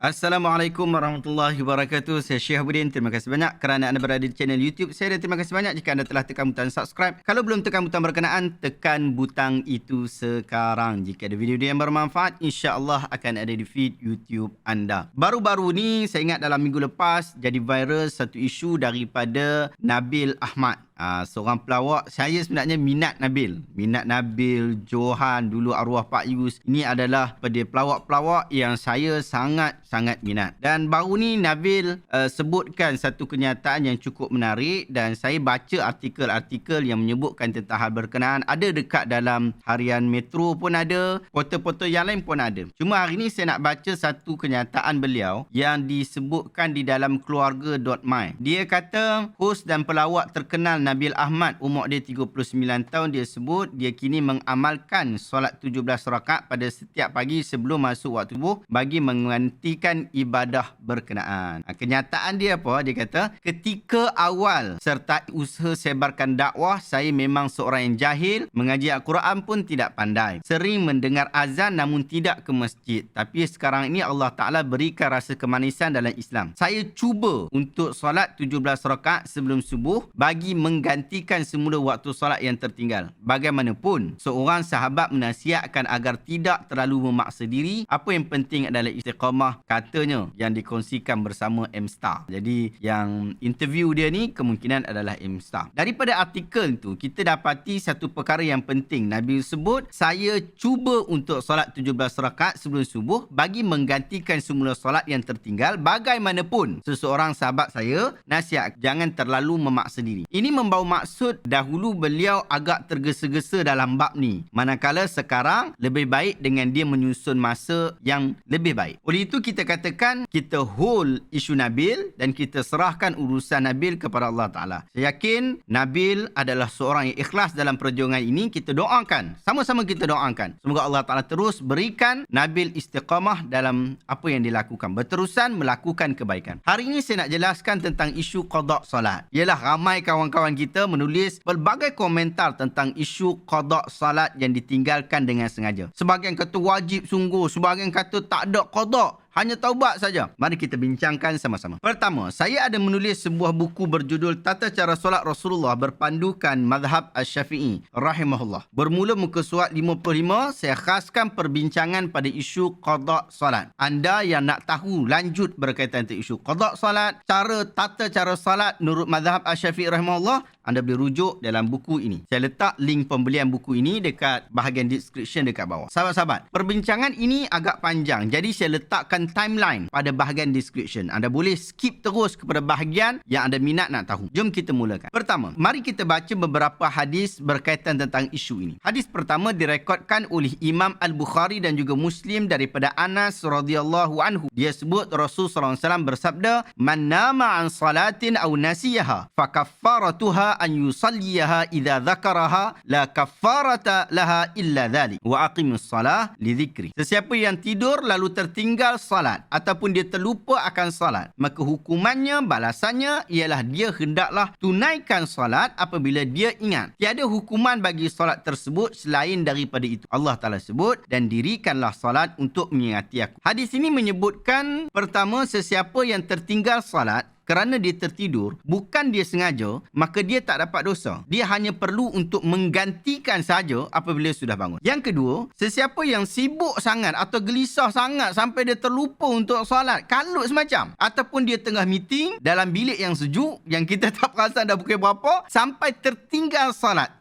Assalamualaikum warahmatullahi wabarakatuh. Saya Syekh Budin. Terima kasih banyak kerana anda berada di channel YouTube saya, dan terima kasih banyak jika anda telah tekan butang subscribe. Kalau belum tekan butang berkenaan, tekan butang itu sekarang. Jika ada video yang bermanfaat, insya-Allah akan ada di feed YouTube anda. Baru-baru ni saya ingat dalam minggu lepas jadi viral satu isu daripada Nabil Ahmad. Seorang pelawak. Saya sebenarnya minat Nabil Johan, dulu arwah Pak Yus. Ini adalah pada pelawak-pelawak yang saya sangat minat. Dan baru ni Nabil sebutkan satu kenyataan yang cukup menarik, dan saya baca artikel-artikel yang menyebutkan tentang hal berkenaan. Ada dekat dalam harian Metro pun ada, portal-portal yang lain pun ada. Cuma hari ni saya nak baca satu kenyataan beliau yang disebutkan di dalam keluarga.my. Dia kata hos dan pelawak terkenal Nabil Ahmad, umur dia 39 tahun, dia sebut dia kini mengamalkan solat 17 rakaat pada setiap pagi sebelum masuk waktu subuh bagi menggantikan ibadah berkenaan. Kenyataan dia apa? Dia kata, ketika awal serta usaha sebarkan dakwah, saya memang seorang yang jahil, mengaji Al-Quran pun tidak pandai. Sering mendengar azan namun tidak ke masjid. Tapi sekarang ini Allah Ta'ala berikan rasa kemanisan dalam Islam. Saya cuba untuk solat 17 rakaat sebelum subuh bagi menggantikan semula waktu solat yang tertinggal. Bagaimanapun, seorang sahabat menasihatkan agar tidak terlalu memaksa diri. Apa yang penting adalah istiqamah, katanya, yang dikongsikan bersama M-Star. Jadi, yang interview dia ni kemungkinan adalah M-Star. Daripada artikel tu, kita dapati satu perkara yang penting. Nabi sebut, saya cuba untuk solat 17 rakaat sebelum subuh bagi menggantikan semula solat yang tertinggal. Bagaimanapun, seseorang sahabat saya nasihat, jangan terlalu memaksa diri. Ini membawa maksud dahulu beliau agak tergesa-gesa dalam bab ni. Manakala sekarang lebih baik dengan dia menyusun masa yang lebih baik. Oleh itu kita katakan kita hold isu Nabil dan kita serahkan urusan Nabil kepada Allah Ta'ala. Saya yakin Nabil adalah seorang yang ikhlas dalam perjuangan ini. Kita doakan. Sama-sama kita doakan. Semoga Allah Ta'ala terus berikan Nabil istiqamah dalam apa yang dilakukan. Berterusan melakukan kebaikan. Hari ini saya nak jelaskan tentang isu qada solat. Ialah ramai kawan-kawan kita menulis pelbagai komentar tentang isu qada salat yang ditinggalkan dengan sengaja. Sebahagian kata wajib sungguh, sebahagian kata tak ada qada, hanya taubat saja. Mari kita bincangkan sama-sama. Pertama, saya ada menulis sebuah buku berjudul Tata Cara Solat Rasulullah berpandukan Mazhab Asy-Syafi'i rahimahullah. Bermula muka surat 55, saya khaskan perbincangan pada isu qada solat. Anda yang nak tahu lanjut berkaitan dengan isu qada solat, tata cara solat menurut Mazhab Asy-Syafi'i rahimahullah, anda boleh rujuk dalam buku ini. Saya letak link pembelian buku ini dekat bahagian description dekat bawah. Sahabat-sahabat, perbincangan ini agak panjang, jadi saya letakkan timeline pada bahagian description. Anda boleh skip terus kepada bahagian yang anda minat nak tahu. Jom kita mulakan. Pertama, mari kita baca beberapa hadis berkaitan tentang isu ini. Hadis pertama direkodkan oleh Imam Al-Bukhari dan juga Muslim daripada Anas radhiyallahu anhu. Dia sebut Rasulullah SAW bersabda, "Man nama an salatin aw nasiyaha fa kaffaratuha an yusalliyaha idza dzakaraha la kaffarata laha illa dhalik wa aqimus salah li dzikri." Sesiapa yang tidur lalu tertinggal salat ataupun dia terlupa akan salat, maka hukumannya, balasannya ialah dia hendaklah tunaikan salat apabila dia ingat. Tiada hukuman bagi salat tersebut selain daripada itu. Allah Ta'ala sebut, dan dirikanlah salat untuk mengingati aku. Hadis ini menyebutkan, pertama, sesiapa yang tertinggal salat kerana dia tertidur, bukan dia sengaja, maka dia tak dapat dosa. Dia hanya perlu untuk menggantikan saja apabila sudah bangun. Yang kedua, sesiapa yang sibuk sangat atau gelisah sangat sampai dia terlupa untuk solat, kalut semacam, ataupun dia tengah meeting dalam bilik yang sejuk, yang kita tak perasan dah pukul berapa, sampai tertinggal salat,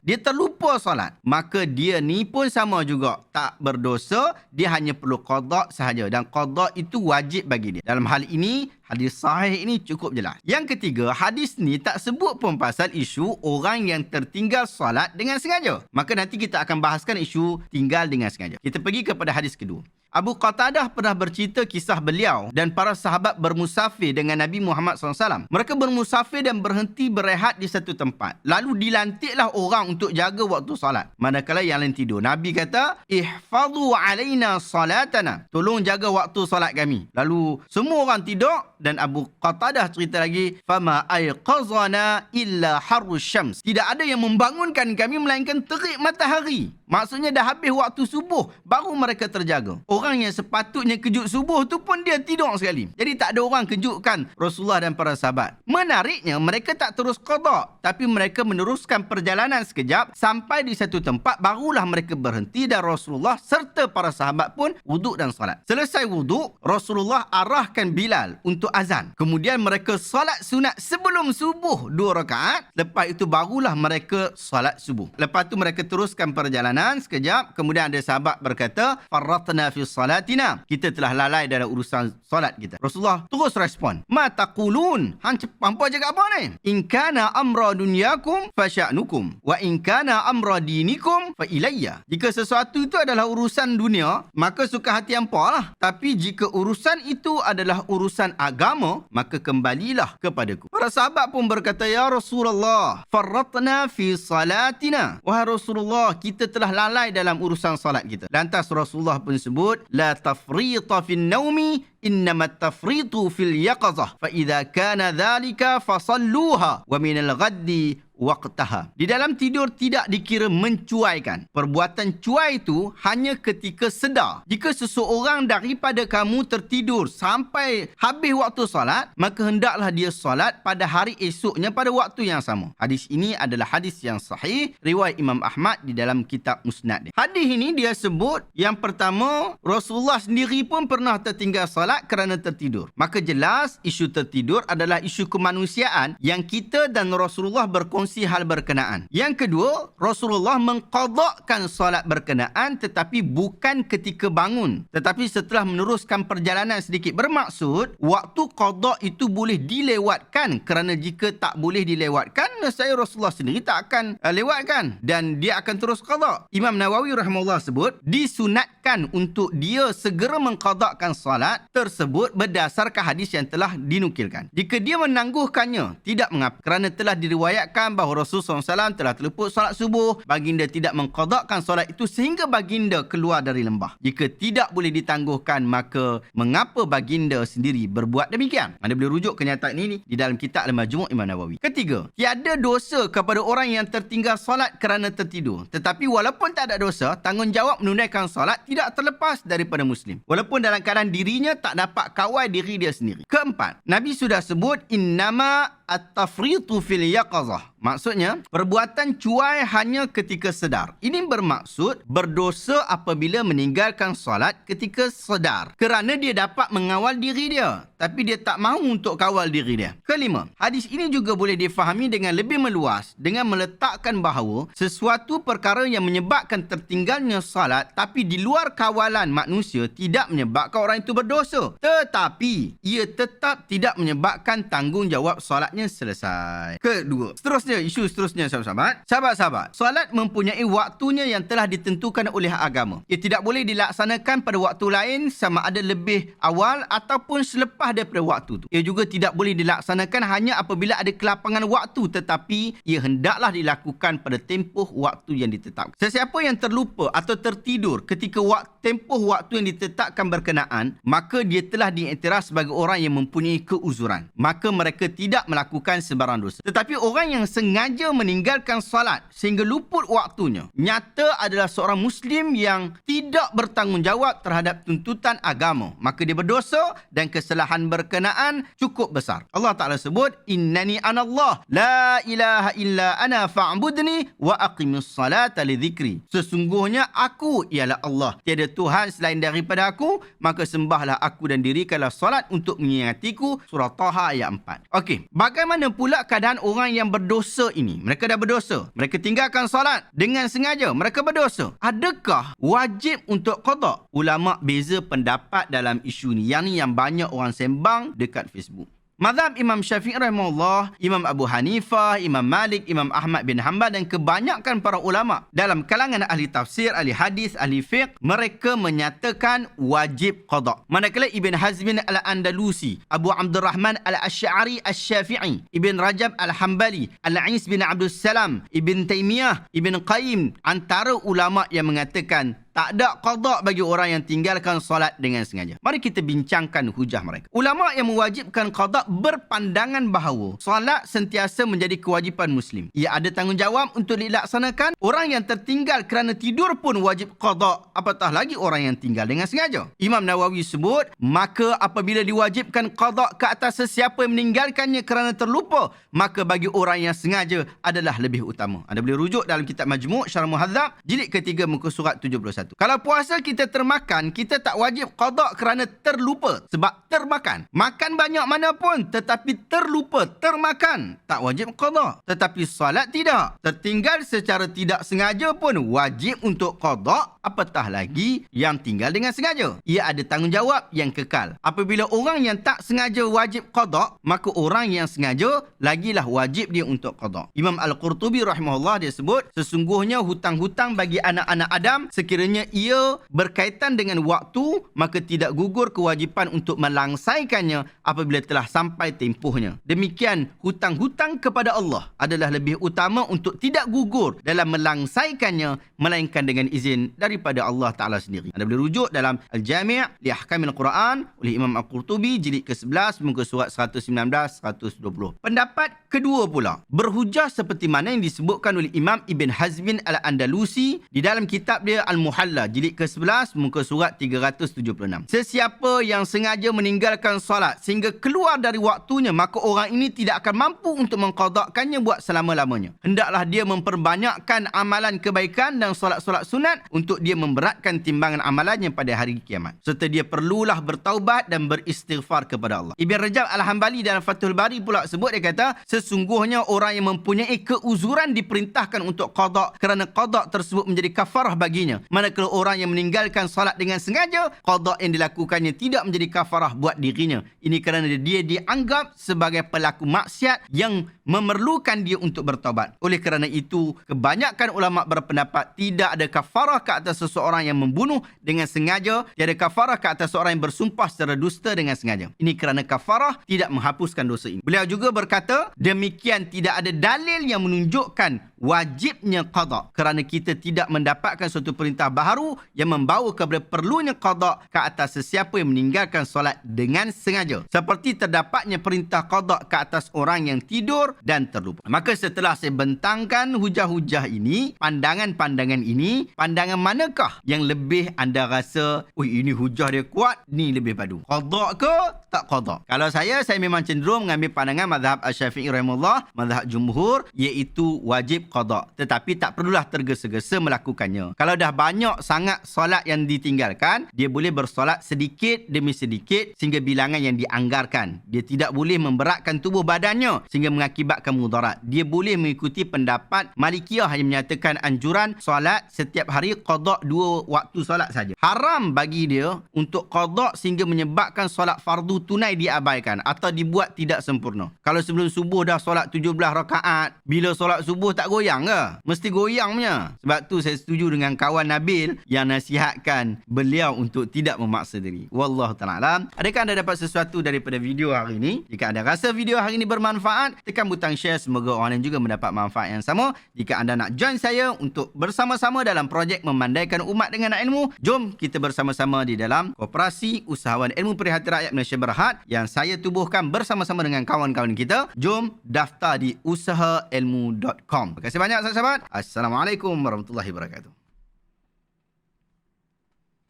dia terlupa salat, maka dia ni pun sama juga, tak berdosa, dia hanya perlu qada sahaja, dan qada itu wajib bagi dia. Dalam hal ini, hadis sahih ini cukup jelas. Yang ketiga, hadis ni tak sebut pun pasal isu orang yang tertinggal salat dengan sengaja. Maka nanti kita akan bahaskan isu tinggal dengan sengaja. Kita pergi kepada hadis kedua. Abu Qatadah pernah bercerita kisah beliau dan para sahabat bermusafir dengan Nabi Muhammad SAW. Mereka bermusafir dan berhenti berehat di satu tempat. Lalu dilantiklah orang untuk jaga waktu salat, manakala yang lain tidur. Nabi kata, "Ihfadhu alaina salatana." Tolong jaga waktu salat kami. Lalu semua orang tidur, Dan Abu Qatadah cerita lagi, fama ayqazana illa harrus syams. Tidak ada yang membangunkan kami melainkan terik matahari. Maksudnya dah habis waktu subuh baru mereka terjaga. Orang yang sepatutnya kejut subuh tu pun dia tidur sekali. Jadi tak ada orang kejutkan Rasulullah dan para sahabat. Menariknya mereka tak terus qada, tapi mereka meneruskan perjalanan sekejap sampai di satu tempat, barulah mereka berhenti dan Rasulullah serta para sahabat pun wuduk dan solat. Selesai wuduk, Rasulullah arahkan Bilal untuk azan. Kemudian mereka solat sunat sebelum subuh 2 rakaat. Lepas itu barulah mereka solat subuh. Lepas tu mereka teruskan perjalanan sekejap. Kemudian ada sahabat berkata, farratna fi salatina. Kita telah lalai dalam urusan solat kita. Rasulullah terus respon. Ma taqulun? Hampa cakap apa ni? In kana amra dunyakum fasya'nukum wa in kana amra dinikum fa ilayya. Jika sesuatu itu adalah urusan dunia, maka suka hati hampa lah. Tapi jika urusan itu adalah urusan agama, maka kembalilah kepadaku. Para sahabat pun berkata, ya Rasulullah, farratna fi salatina. Wahai Rasulullah, kita telah lalai dalam urusan salat kita. Lantas Rasulullah pun sebut, la tafrita fin naumi, innamat tafritu fil yaqazah. Fa idza kana dhalika fasalluha wa minal ghaddi waqtaha. Di dalam tidur tidak dikira mencuaikan. Perbuatan cuai itu hanya ketika sedar. Jika seseorang daripada kamu tertidur sampai habis waktu solat, maka hendaklah dia solat pada hari esoknya pada waktu yang sama. Hadis ini adalah hadis yang sahih, riwayat Imam Ahmad di dalam kitab Musnad. Hadis ini dia sebut, yang pertama, Rasulullah sendiri pun pernah tertinggal solat kerana tertidur. Maka jelas isu tertidur adalah isu kemanusiaan yang kita dan Rasulullah berkongsi hal berkenaan. Yang kedua, Rasulullah mengqadakkan solat berkenaan tetapi bukan ketika bangun, tetapi setelah meneruskan perjalanan sedikit. Bermaksud, waktu qada itu boleh dilewatkan, kerana jika tak boleh dilewatkan, saya Rasulullah sendiri tak akan lewatkan dan dia akan terus qada. Imam Nawawi rahimahullah sebut, disunatkan untuk dia segera mengqadakkan solat tersebut berdasarkan hadis yang telah dinukilkan. Jika dia menangguhkannya, tidak mengapa, kerana telah diriwayatkan bahawa Rasulullah SAW telah terluput solat subuh, baginda tidak mengqadakkan solat itu sehingga baginda keluar dari lembah. Jika tidak boleh ditangguhkan, maka mengapa baginda sendiri berbuat demikian? Anda boleh rujuk kenyataan ini di dalam kitab Al-Majmu' Imam Nawawi. Ketiga, tiada dosa kepada orang yang tertinggal solat kerana tertidur. Tetapi walaupun tak ada dosa, tanggungjawab menunaikan solat tidak terlepas daripada Muslim, walaupun dalam keadaan dirinya tak dapat kawal diri dia sendiri. Keempat, Nabi sudah sebut, innama at-tafritu fil yaqazah. Maksudnya, perbuatan cuai hanya ketika sedar. Ini bermaksud berdosa apabila meninggalkan solat ketika sedar, kerana dia dapat mengawal diri dia, tapi dia tak mahu untuk kawal diri dia. Kelima, hadis ini juga boleh difahami dengan lebih meluas dengan meletakkan bahawa sesuatu perkara yang menyebabkan tertinggalnya solat tapi di luar kawalan manusia tidak menyebabkan orang itu berdosa, tetapi ia tetap tidak menyebabkan tanggungjawab solatnya selesai. Kedua, isu seterusnya sahabat-sahabat, solat mempunyai waktunya yang telah ditentukan oleh agama. Ia tidak boleh dilaksanakan pada waktu lain sama ada lebih awal ataupun selepas daripada waktu itu. Ia juga tidak boleh dilaksanakan hanya apabila ada kelapangan waktu, tetapi ia hendaklah dilakukan pada tempoh waktu yang ditetapkan. Sesiapa yang terlupa atau tertidur ketika tempoh waktu yang ditetapkan berkenaan, maka dia telah diiktiraf sebagai orang yang mempunyai keuzuran. Maka mereka tidak melakukan sebarang dosa. Tetapi orang yang sengaja meninggalkan solat sehingga luput waktunya, nyata adalah seorang Muslim yang tidak bertanggungjawab terhadap tuntutan agama, maka dia berdosa dan kesalahan berkenaan cukup besar. Allah Ta'ala sebut, innani anallah la ilaha illa ana fa'budni wa aqimus salata li dhikri. Sesungguhnya aku ialah Allah, tiada Tuhan selain daripada aku, maka sembahlah aku dan dirikanlah solat untuk mengingatiku. Surah Taha ayat 4. Okey, bagaimana pula keadaan orang yang berdosa ini? Mereka dah berdosa, mereka tinggalkan solat dengan sengaja, mereka berdosa. Adakah wajib untuk qada? Ulama beza pendapat dalam isu ni. Yang ni yang banyak orang sembang dekat Facebook. Mazhab Imam Syafi'i rahimahullah, Imam Abu Hanifah, Imam Malik, Imam Ahmad bin Hanbal dan kebanyakan para ulama dalam kalangan ahli tafsir, ahli hadis, ahli fiqh, mereka menyatakan wajib qada. Manakala Ibn Hazm al-Andalusi, Abu Abdurrahman al-Asy'ari al-Syafi'i, Ibn Rajab al-Hambali, Al-Ais bin Abdul Salam, Ibn Taymiyah, Ibn Qayyim, antara ulama yang mengatakan Tak ada qada bagi orang yang tinggalkan solat dengan sengaja. Mari kita bincangkan hujah mereka. Ulama yang mewajibkan qada berpandangan bahawa solat sentiasa menjadi kewajipan Muslim. Ia ada tanggungjawab untuk dilaksanakan. Orang yang tertinggal kerana tidur pun wajib qada, apatah lagi orang yang tinggal dengan sengaja. Imam Nawawi sebut, maka apabila diwajibkan qada ke atas sesiapa yang meninggalkannya kerana terlupa, maka bagi orang yang sengaja adalah lebih utama. Anda boleh rujuk dalam kitab Majmu' Syarah Muhadzab jilid ketiga muka surat 71. Kalau puasa kita termakan, kita tak wajib qada kerana terlupa sebab termakan. Makan banyak mana pun tetapi terlupa, termakan, tak wajib qada. Tetapi solat tidak. Tertinggal secara tidak sengaja pun wajib untuk qada, apatah lagi yang tinggal dengan sengaja. Ia ada tanggungjawab yang kekal. Apabila orang yang tak sengaja wajib qada, maka orang yang sengaja lagilah wajib dia untuk qada. Imam Al-Qurtubi rahimahullah dia sebut, sesungguhnya hutang-hutang bagi anak-anak Adam sekiranya ia berkaitan dengan waktu, maka tidak gugur kewajipan untuk melangsaikannya apabila telah sampai tempohnya. Demikian hutang-hutang kepada Allah adalah lebih utama untuk tidak gugur dalam melangsaikannya melainkan dengan izin daripada Allah Ta'ala sendiri. Anda boleh rujuk dalam Al-Jami' li Ahkamil Quran oleh Imam Al-Qurtubi jilid ke-11 muka surat 119-120. Pendapat kedua pula berhujah seperti mana yang disebutkan oleh Imam Ibn Hazmin Al-Andalusi di dalam kitab dia Al-Muhalla jilid ke-11 muka surat 376. Sesiapa yang sengaja meninggalkan solat sehingga keluar dari waktunya, maka orang ini tidak akan mampu untuk mengqadakkannya buat selama-lamanya. Hendaklah dia memperbanyakkan amalan kebaikan dan solat-solat sunat untuk dia memberatkan timbangan amalannya pada hari kiamat. Serta dia perlulah bertaubat dan beristighfar kepada Allah. Ibn Rajab Al-Hambali dalam Fathul Bari pula sebut, dia kata, sesungguhnya orang yang mempunyai keuzuran diperintahkan untuk qada kerana qada tersebut menjadi kafarah baginya. Manakala orang yang meninggalkan solat dengan sengaja, qada yang dilakukannya tidak menjadi kafarah buat dirinya. Ini kerana dia dianggap sebagai pelaku maksiat yang memerlukan dia untuk bertaubat. Oleh kerana itu, kebanyakan ulama berpendapat tidak ada kafarah ke atas seseorang yang membunuh dengan sengaja, tiada kafarah ke atas seorang yang bersumpah secara dusta dengan sengaja. Ini kerana kafarah tidak menghapuskan dosa ini. Beliau juga berkata, demikian tidak ada dalil yang menunjukkan wajibnya qada kerana kita tidak mendapatkan suatu perintah baharu yang membawa kepada perlunya qada ke atas sesiapa yang meninggalkan solat dengan sengaja, seperti terdapatnya perintah qada ke atas orang yang tidur dan terlupa. Maka setelah saya bentangkan hujah-hujah ini, pandangan-pandangan ini, pandangan manakah yang lebih anda rasa, ini hujah dia kuat, ni lebih padu, qada ke tak qada? Kalau saya memang cenderung mengambil pandangan mazhab Asy-Syafi'i rahimahullah, mazhab jumhur, iaitu wajib qada, tetapi tak perlulah tergesa-gesa melakukannya. Kalau dah banyak sangat solat yang ditinggalkan, dia boleh bersolat sedikit demi sedikit sehingga bilangan yang dianggarkan. Dia tidak boleh memberatkan tubuh badannya sehingga mengakibatkan mudarat. Dia boleh mengikuti pendapat Malikiyah yang menyatakan anjuran solat setiap hari qada 2 waktu solat saja. Haram bagi dia untuk qada sehingga menyebabkan solat fardu tunai diabaikan atau dibuat tidak sempurna. Kalau sebelum subuh dah solat 17 rakaat, bila solat subuh tak goyang ke? Mesti goyang punya. Sebab tu saya setuju dengan kawan Nabil yang nasihatkan beliau untuk tidak memaksa diri. Wallahu ta'ala alam. Adakah anda dapat sesuatu daripada video hari ini? Jika anda rasa video hari ini bermanfaat, tekan butang share, semoga orang lain juga mendapat manfaat yang sama. Jika anda nak join saya untuk bersama-sama dalam projek memandaikan umat dengan ilmu, jom kita bersama-sama di dalam Koperasi Usahawan Ilmu Prihatin Rakyat Malaysia Berhad yang saya tubuhkan bersama-sama dengan kawan-kawan kita. Jom daftar di usahailmu.com. Terima kasih banyak sahabat-sahabat. Assalamualaikum warahmatullahi wabarakatuh.